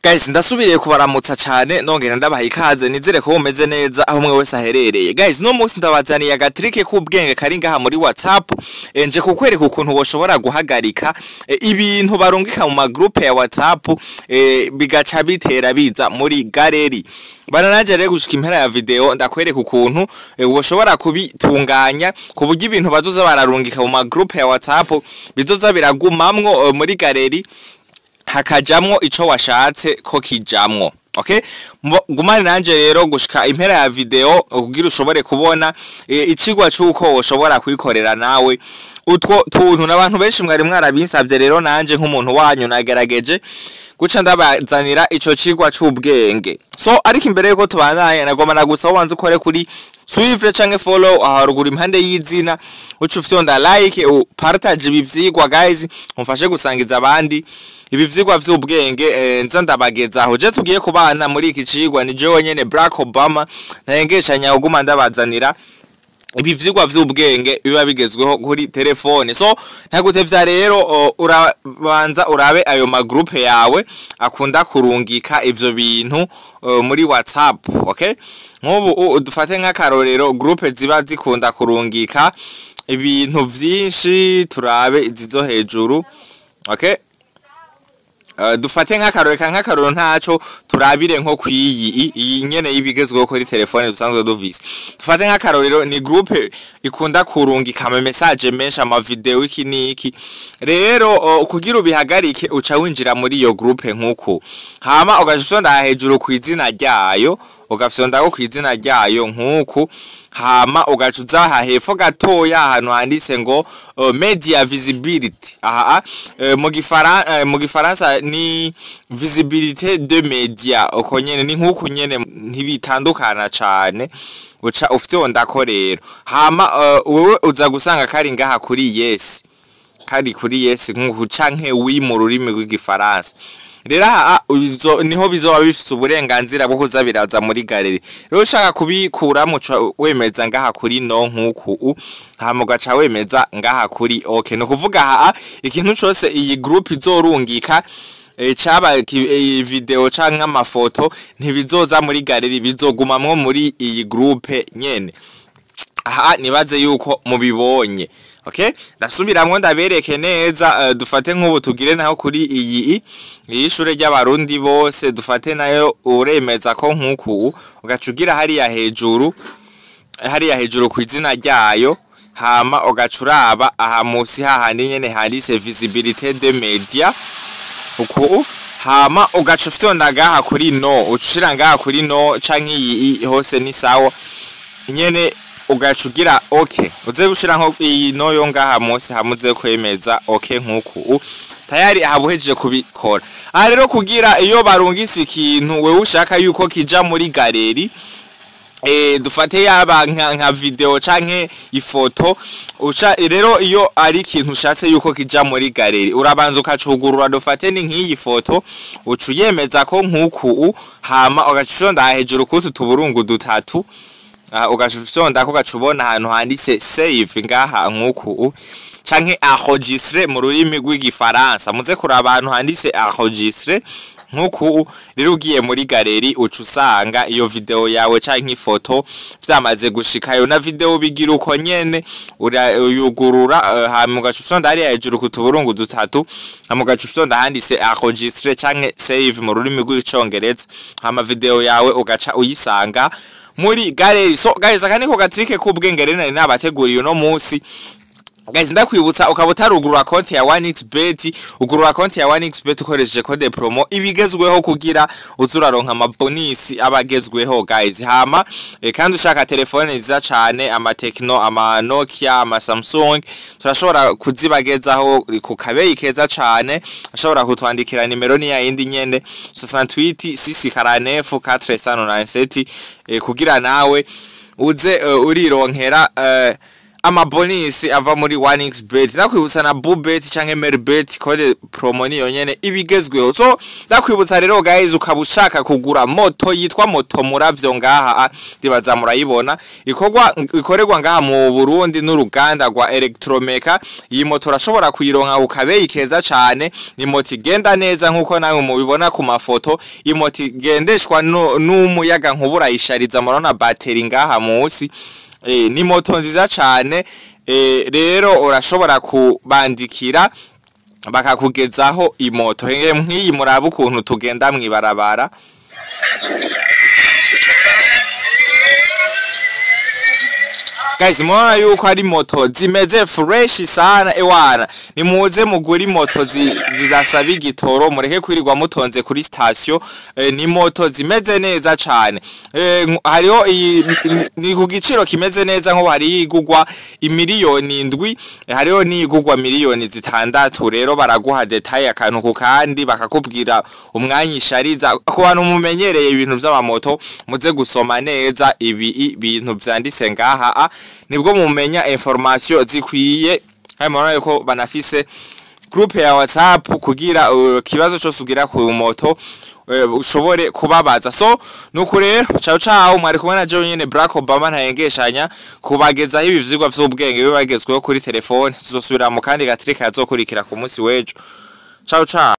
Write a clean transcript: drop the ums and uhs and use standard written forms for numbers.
Guys, ndasubiriye kubaramutsa cyane nongera ndabaha ikaze nizere ko mumeze neza aho mwe wese aherereye. Guys, no munsi ndabazaniye agatrike k'ubwenge kari ngaha muri WhatsApp nje kukwereka ukuntu woshobora guhagarika ibintu barungika mu magroupe ya WhatsApp bigaca bitera biza muri galeri. Baranaje rero gushika impera ya video ndakwereka ukuntu woshobora kubitunganya ku buryo ibintu bazoza bararungika mu magroupe ya WhatsApp bizoza biragumamwo muri galeri hakajamwo ico washatse ko kijamwo. Okay, gumane nanje rero gushika impera ya video kugira ushobore kubona icigwa cyuko woshobora kwikorera nawe utwo tuntu n'abantu benshi mwari mwarabinsavye. Rero nanje nk'umuntu wanyu nagerageje guca ndabazanira ico cigwa cy'ubwenge. So ariko imbere yuko tubanaye nagoma nagusaba wanze ukore kuri suivre canke follow aharugura impande y'izina ucu fyonda like partage ibivyigwa guys, mufashe gusangiza abandi ibivyigwa vy'ubwenge nza ndabagezaho. Je tugiye kubana muri iki cigwa ni jewe nyene Barack Obama nayengeshanya uguma ndabazanira ibivyigwa vy'ubwenge biba bigezweho kuri telefone. So ntagutevya rero urabanza urabe ayo magroupe yawe akunda kurungika ivyo bintu muri WhatsApp. Okay, nk'ubu dufate nk'akarorero groupe ziba zikunda kurungika ibintu vyinshi, turabe izizo hejuru. Okay, dufate nk'akarorero ntaco turabire nko kwiyi nyene y'ibigezweho kuri telefone dusanzwe duvise. Dufate nk'akarorero ni groupe ikunda kurungika ama message menshi ama video iki niki. Rero kugira ubihagarike uca winjira muri iyo groupe nkuko hama ugashonda hejuru ku izina ryayo, ugafyonda ku izina ryayo nkuko hama ugacuza hahefo gatoya ahantu handitse ngo media visibility. Mu gifaransa ni visibilité de media. Uko nyene ni nkuko nyene ntibitandukana cyane uca ufyonda ko rero hama wewe uza gusanga kari ngaha kuri yes, kari kuri yes nkuko canke wi mu rurimi rw'igifaransa. Rero niho bizoba bifise uburenganzira bwo kuza biraza muri galeri. Rero ushaka kubikura muco wemeza ngaha kuri no nkuko hama ugaca wemeza ngaha kuri okay. No kuvuga ikintu cyose iyi group izorungika caba video canke amafoto ntibizoza muri galeri, bizogumamwo muri iyi groupe nyene. Nibaze yuko mubibonye. Okay, ndasubiramwo ndabereke neza. Dufate nk'ubu tugire naho kuri iyi ishure ry'abarundi bose, dufate nayo uremeza ko nkuko ugacugira hariya hejuru ku izina ryayo hama ugacuraba aha musi hahandi nyene handitse visibilité de media uko hama ugacufyonda ngaha kuri no, ucishira ngaha kuri no canke iyi hose ni sawa nyene ugacugira okay. Uze gushira nko iyi no yo ngaha musi hamuze kwemeza okay nkuko tayari habuhejeje kubikora. Rero kugira iyo barungise ikintu wewe ushaka yuko kija muri galeri dufate yaba nka video canke ifoto uca rero iyo ari ikintu ushatse yuko kija muri galeri urabanza ukacugurura. Dufate ni nk'iyi foto ucu yemeza ko nkuko hama ugacishonda hejuru kutu tuburungu dutatu ugashonda ko gacubona ahantu handitse save ngaha nkuko canke enregistrer mu rurimi rw'igifaransa. Muze kuri abantu handitse enregistrer nkuko rero ugiye muri galeri uca usanga iyo video yawe canke ifoto vyamaze gushikayo na video bigira uko nyene uyugurura hama ugashonda ari hejuru ku tuburungu dutatu hama ugashonda handitse enregistrer canke save mu rurimi rw'icongereza hama video yawe ugaca uyisanga muri galeri. So guys, akaniko gatrike k'ubwenge rero nari nabateguriye no munsi. Guys, ndakwibutsa ukabutarugurura konti ya 1xbet, ugurura konti ya 1xbet ukoresheje code promo ibigezweho kugira uzuraronka amabonisi abagezweho guys. Hama kandi ushaka telefone nziza cyane ama Tecno, ama Nokia, ama Samsung turashobora kuzibagezaho ku kabeyi keza cyane. Ashobora kutwandikira nimero ni ya yindi nyene 68 649 497 kugira nawe uze urironkera amabonisi ava muri 1xbet nakwibutsa na bubet canke merbet code promo niyo nyene ibigezweho. So nakwibutsa rero guys ukabushaka kugura moto yitwa moto muravyo ngaha ndibaza murayibona ikorerwa ngaha mu Burundi n'uruganda rwa Electromeka. Iyi moto urashobora kuyironka ukabeyi keza cane, ni moto igenda neza nkuko nawe mubibona ku mafoto. Iyi moto igendeshwa n'umuyaga nkubura yishariza murona battery ngaha munsi. Ni moto nziza cane, rero urashobora kubandikira bakakugezaho imoto nk'iyi muraba ukuntu tugenda mwibarabara. Guys mwana yuko ari moto zimeze fresh sana ewana, nimuze mugura moto zidasaba igitoro mureke kwirirwa mutonze kuri station. Ni moto zimeze neza cyane, hariho ni ku giciro kimeze neza nko hari igugwa imiliyoni 7, hariho ni igugwa miliyoni 6. Rero baraguha detail akantu ku kandi bakakubwira umwanya ishariza. Ku bantu mumenyereye ibintu by'amamoto muze gusoma neza ibi bintu byanditse ngaha nibwo mumenya information zikwiye. Hanyuma yuko banafise group ya WhatsApp kugira kibazo cyo sugira ku moto ushobore kubabaza. So nuko rero ciao mwari kumwe na Joe nyene Barack Obama ntayengeshanya kubagezaho ibi vyigwa vy'ubwenge bibagezweho kuri telefone. Tuzosubira mu kandi gatrika yazokurikira ku munsi wejo. Ciao.